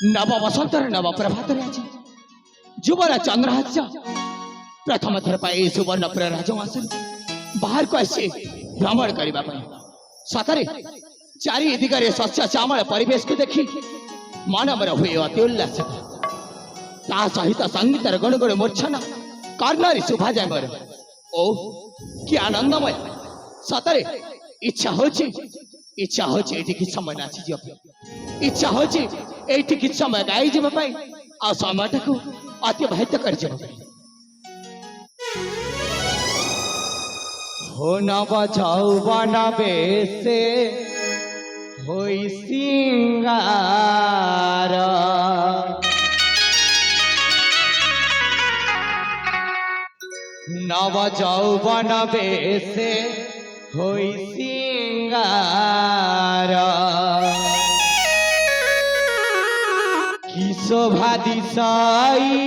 नव बसंतर नव प्रभात आज जुबरा चंद्रहास्य प्रथम थर पर सुवर्णपुर राजवास बाहर को आसी भ्रमण करने सतरे चारि दिगरे शस्य श्यामल परिवेश को देखी मन मोर हुए अति उल्लासित सहित संगीतर गुणगुण मूर्छना कर्णरी शोभा जाए मोर ओ कि आनंदमय सतरे इच्छा होची कि समय नाची इच्छा होची कि समय गाई जावाई आ समय को अतिबाहित कर हो नव यौवन बेसे होई सिंगार नव यौवन बेसे होई सिंगार की शोभा दिशाई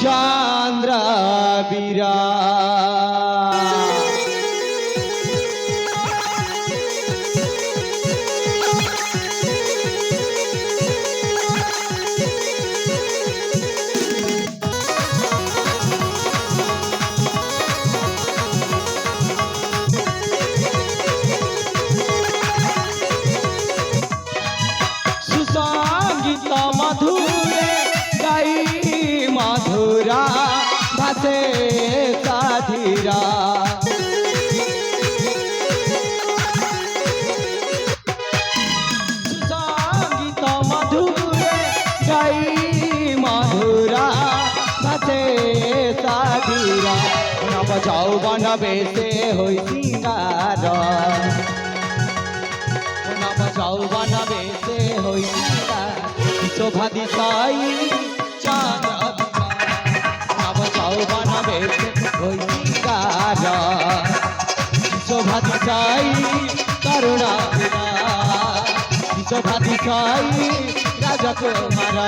चंद्र बिरा सुसंगीत मधुरे गाई मधुरा भासे साधीरा सुसंगीत मधुरे गाई मधुरा भासे साधीरा नव यौवन बेसे होई सिंगार नव यौवन बेसे होई शोभा दिशाई चंद्र नव यौवन बेसे होई सिंगार शोभा दिशाई करुणा शोभा दिशाई राजकुमार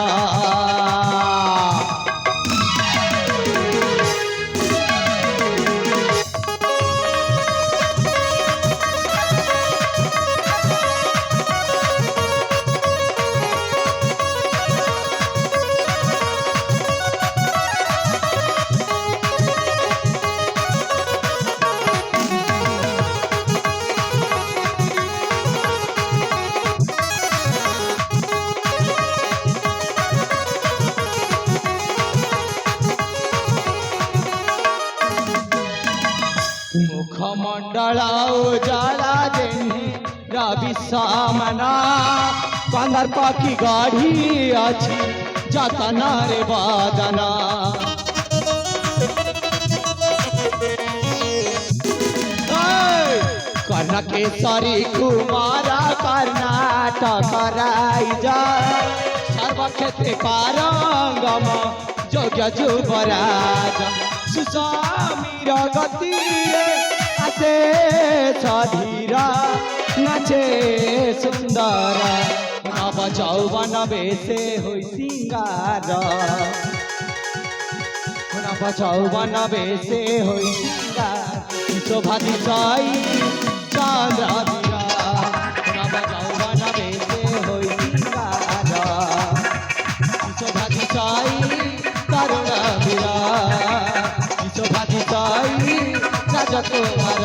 मुखमंडल उजाला जेन्ही रवि सामना कंदर पाखी गाढ़ी अच्छी जतना रे बदना कर्ण केसरी कुमारा कर्नाटक राजा सर्वक्षेत्रे पारंगम योग्य युवराज सुस्वामीर गति आसे सधीरा नाचे सुंदर नव यौवन बेसे होई सिंगार नव यौवन बेसे होई सिंगार शोभा दिशाई चंद्र बिरा नव यौवन बेसे होई सिंगार शोभा दिशाई करुण बिरा शोभा दिशाई राजकुमार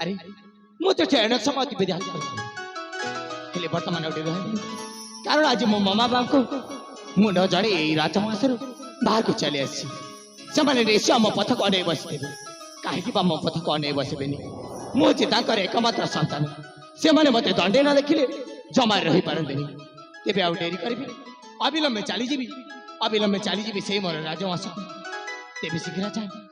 अरे मुझे चरण समाधि विधान बर्तमान कारण आज मो मामा बाप को मुंड जड़े राजमास बाहर को चली आसी मो पथ को अने बसते कहीं मो पथ को अने बसबे मुझे एकमात्र सन्तान से मैंने मत दंडे न देखिले जमा रही पारती तेज आउ डेरी करी अविलंबे चलीजी से मोर राजमास तेज शीघ्र जाए।